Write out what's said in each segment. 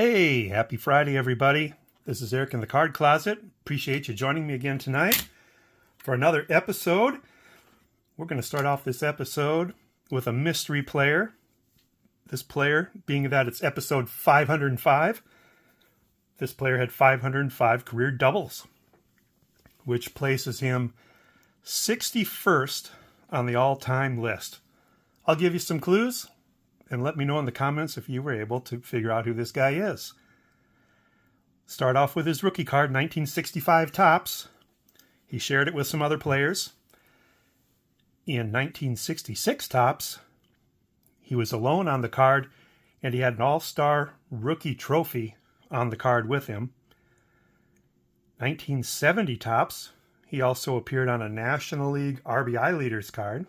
Hey, happy Friday, everybody. This is Eric in the Card Closet. Appreciate you joining me again tonight for another episode. We're going to start off this episode with a mystery player. This player, being that it's episode 505, this player had 505 career doubles, which places him 61st on the all-time list. I'll give you some clues, and let me know in the comments if you were able to figure out who this guy is. Start off with his rookie card, 1965 Topps. He shared it with some other players. In 1966 Topps, he was alone on the card, and he had an All-Star Rookie Trophy on the card with him. 1970 Topps, he also appeared on a National League RBI Leaders card.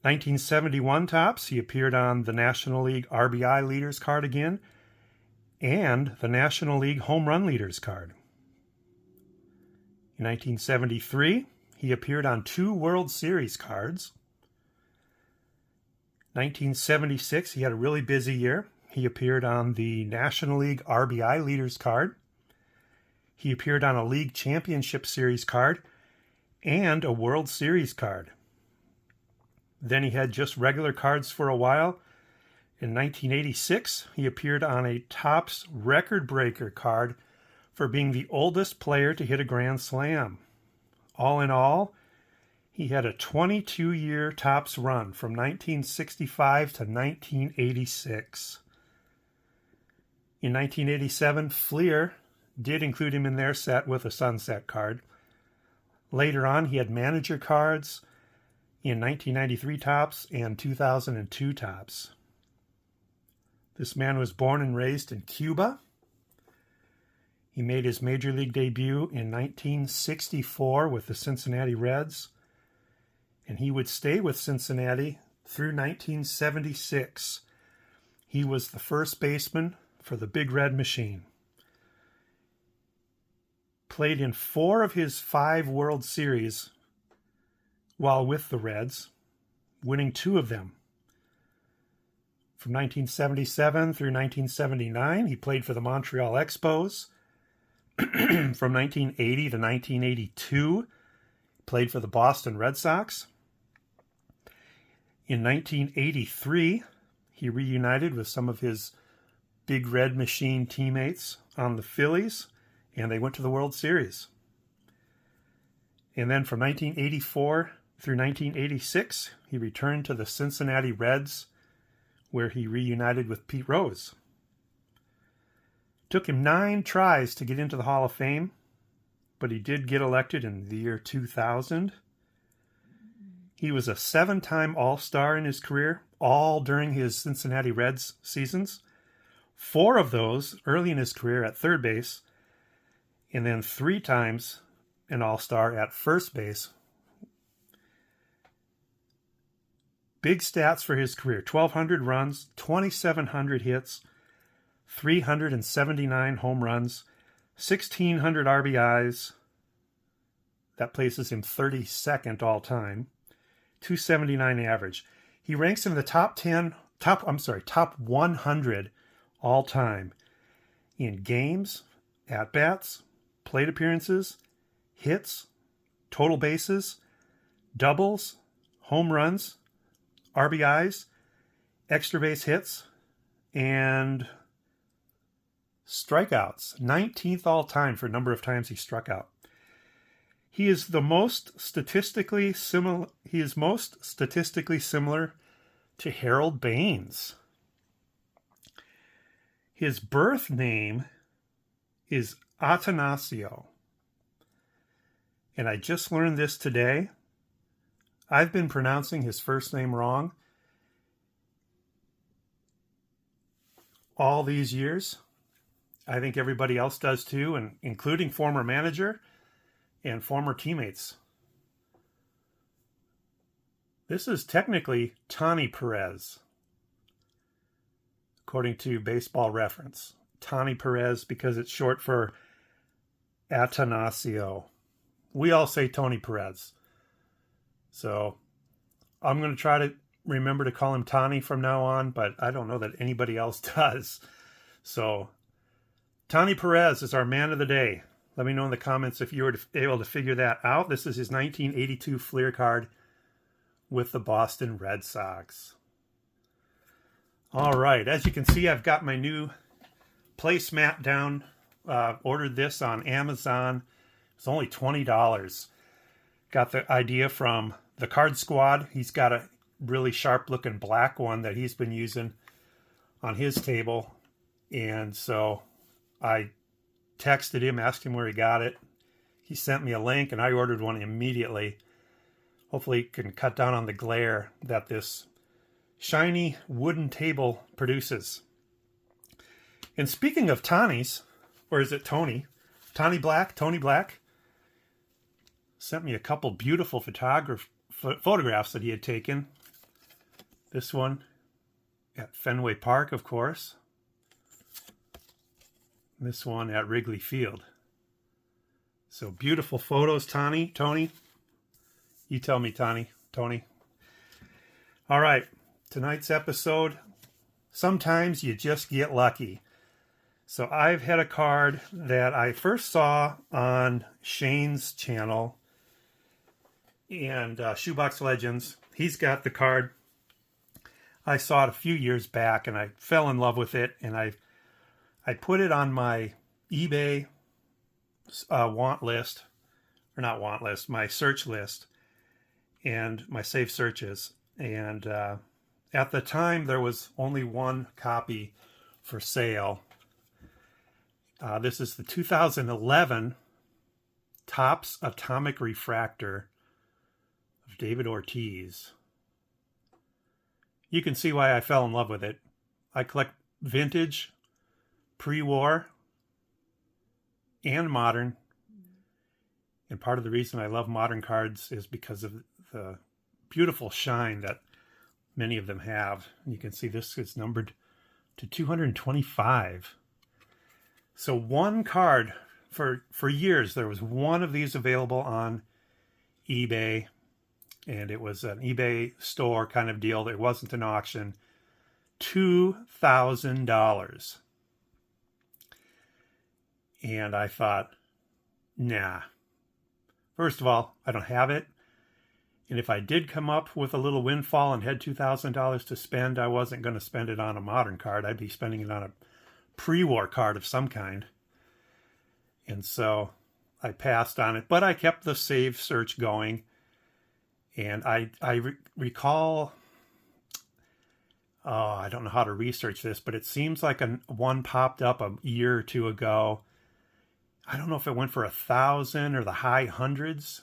1971 Topps, he appeared on the National League RBI Leaders card again, and the National League Home Run Leaders card. In 1973, he appeared on 2 World Series cards. 1976, he had a really busy year. He appeared on the National League RBI Leaders card. He appeared on a League Championship Series card and a World Series card. Then he had just regular cards for a while. In 1986, he appeared on a Topps record breaker card for being the oldest player to hit a Grand Slam. All in all, he had a 22-year Topps run from 1965 to 1986. In 1987, Fleer did include him in their set with a Sunset card. Later on, he had manager cards in 1993 Topps and 2002 Topps. This man was born and raised in Cuba. He made his major league debut in 1964 with the Cincinnati Reds, and he would stay with Cincinnati through 1976. He was the first baseman for the Big Red Machine. Played in 4 of his 5 World Series while with the Reds, winning 2 of them. From 1977 through 1979, he played for the Montreal Expos. From 1980 to 1982, he played for the Boston Red Sox. In 1983, he reunited with some of his Big Red Machine teammates on the Phillies, and they went to the World Series. And then from 1984 through 1986, he returned to the Cincinnati Reds, where he reunited with Pete Rose. Took him 9 tries to get into the Hall of Fame, but he did get elected in the year 2000. He was a 7-time All-Star in his career, all during his Cincinnati Reds seasons. 4 of those early in his career at third base, and then 3 times an All-Star at first base. Big stats for his career: 1,200 runs, 2,700 hits, 379 home runs, 1,600 RBIs. That places him 32nd all time. 279 average. He ranks in the top 100 all time in games, at-bats, plate appearances, hits, total bases, doubles, home runs, RBIs, extra base hits, and strikeouts. 19th all time for number of times he struck out. He is most statistically similar to Harold Baines. His birth name is Atanasio. And I just learned this today. I've been pronouncing his first name wrong all these years. I think everybody else does too, and including former manager and former teammates. This is technically Tony Perez, according to Baseball Reference. Tony Perez because it's short for Atanasio. We all say Tony Perez. So I'm going to try to remember to call him Tony from now on, but I don't know that anybody else does. So Tony Perez is our man of the day. Let me know in the comments if you were able to figure that out. This is his 1982 Fleer card with the Boston Red Sox. All right, as you can see, I've got my new placemat down. Ordered this on Amazon. It's only $20. Got the idea from the Card Squad. He's got a really sharp looking black one that he's been using on his table. And so I texted him, asked him where he got it. He sent me a link and I ordered one immediately. Hopefully it can cut down on the glare that this shiny wooden table produces. And speaking of Tony's, or is it Tony? Tony Black sent me a couple beautiful photographs that he had taken. This one at Fenway Park, of course. This one at Wrigley Field. So beautiful photos, Tony. You tell me, Tony. All right, tonight's episode, sometimes you just get lucky. So I've had a card that I first saw on Shane's channel and Shoebox Legends. He's got the card. I saw it a few years back and I fell in love with it, and I put it on my eBay my search list and my saved searches. And at the time, there was only one copy for sale. This is the 2011 Topps Atomic Refractor of David Ortiz. You can see why I fell in love with it. I collect vintage, pre-war, and modern. And part of the reason I love modern cards is because of the beautiful shine that many of them have. You can see this is numbered to 225. So one card, for years, there was one of these available on eBay. And it was an eBay store kind of deal. It wasn't an auction. $2,000. And I thought, nah. First of all, I don't have it. And if I did come up with a little windfall and had $2,000 to spend, I wasn't going to spend it on a modern card. I'd be spending it on a pre-war card of some kind. And so I passed on it. But I kept the save search going. And I recall, I don't know how to research this, but it seems like one popped up a year or two ago. I don't know if it went for 1,000 or the high hundreds.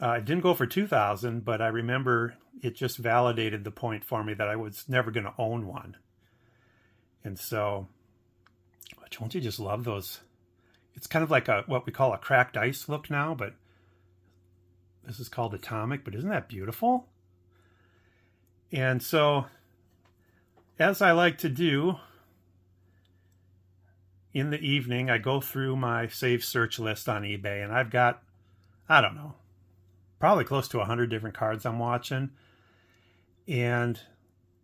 It didn't go for 2,000, but I remember it just validated the point for me that I was never going to own one. And so, don't you just love those? It's kind of like what we call a cracked ice look now, but this is called Atomic, but isn't that beautiful? And so, as I like to do, in the evening, I go through my save search list on eBay, and I've got, I don't know, probably close to 100 different cards I'm watching. And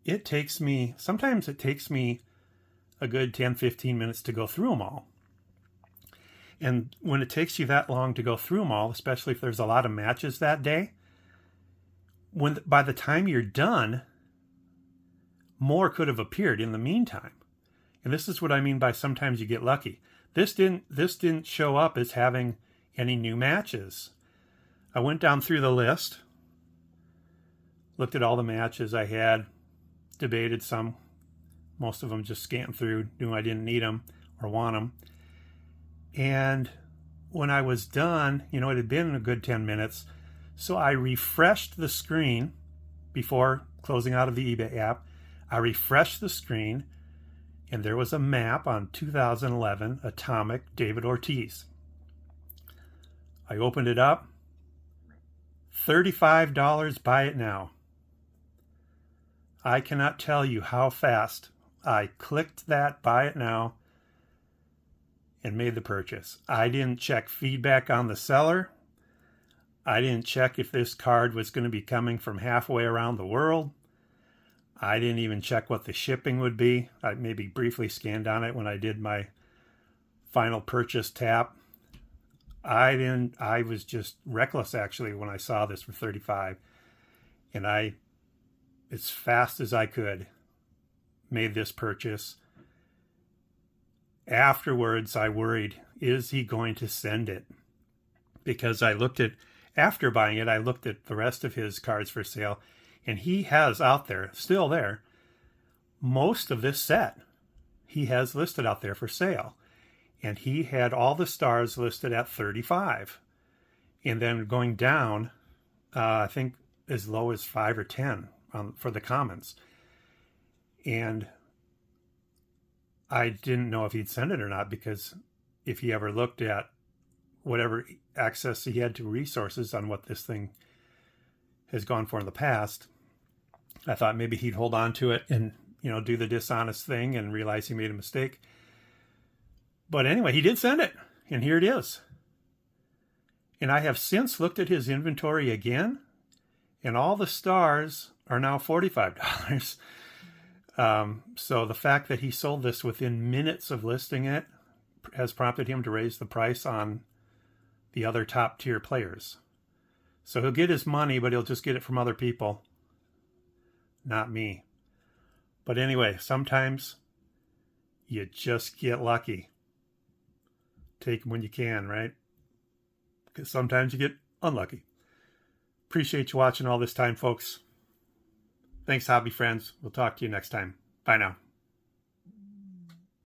sometimes it takes me a good 10, 15 minutes to go through them all. And when it takes you that long to go through them all, especially if there's a lot of matches that day, by the time you're done, more could have appeared in the meantime. And this is what I mean by sometimes you get lucky. This didn't show up as having any new matches. I went down through the list, looked at all the matches I had, debated some, most of them just scanned through, knew I didn't need them or want them. And when I was done, it had been a good 10 minutes, so I refreshed the screen before closing out of the eBay app. I refreshed the screen, and there was a map on 2011 Atomic David Ortiz. I opened it up. $35, buy it now. I cannot tell you how fast I clicked that buy it now and made the purchase. I didn't check feedback on the seller. I didn't check if this card was going to be coming from halfway around the world. I didn't even check what the shipping would be. I maybe briefly scanned on it when I did my final purchase tap. I was just reckless actually when I saw this for 35, and I, as fast as I could, made this purchase. Afterwards, I worried, is he going to send it? Because after buying it, I looked at the rest of his cards for sale, and he has out there, still there, most of this set he has listed out there for sale. And he had all the stars listed at 35. And then going down, I think as low as 5 or 10 for the commons. And I didn't know if he'd send it or not, because if he ever looked at whatever access he had to resources on what this thing has gone for in the past, I thought maybe he'd hold on to it and, do the dishonest thing and realize he made a mistake. But anyway, he did send it, and here it is. And I have since looked at his inventory again, and all the stars are now $45. So the fact that he sold this within minutes of listing it has prompted him to raise the price on the other top tier players. So he'll get his money, but he'll just get it from other people, not me. But anyway, sometimes you just get lucky. Take them when you can, right? Because sometimes you get unlucky. Appreciate you watching all this time, folks. Thanks, hobby friends. We'll talk to you next time. Bye now.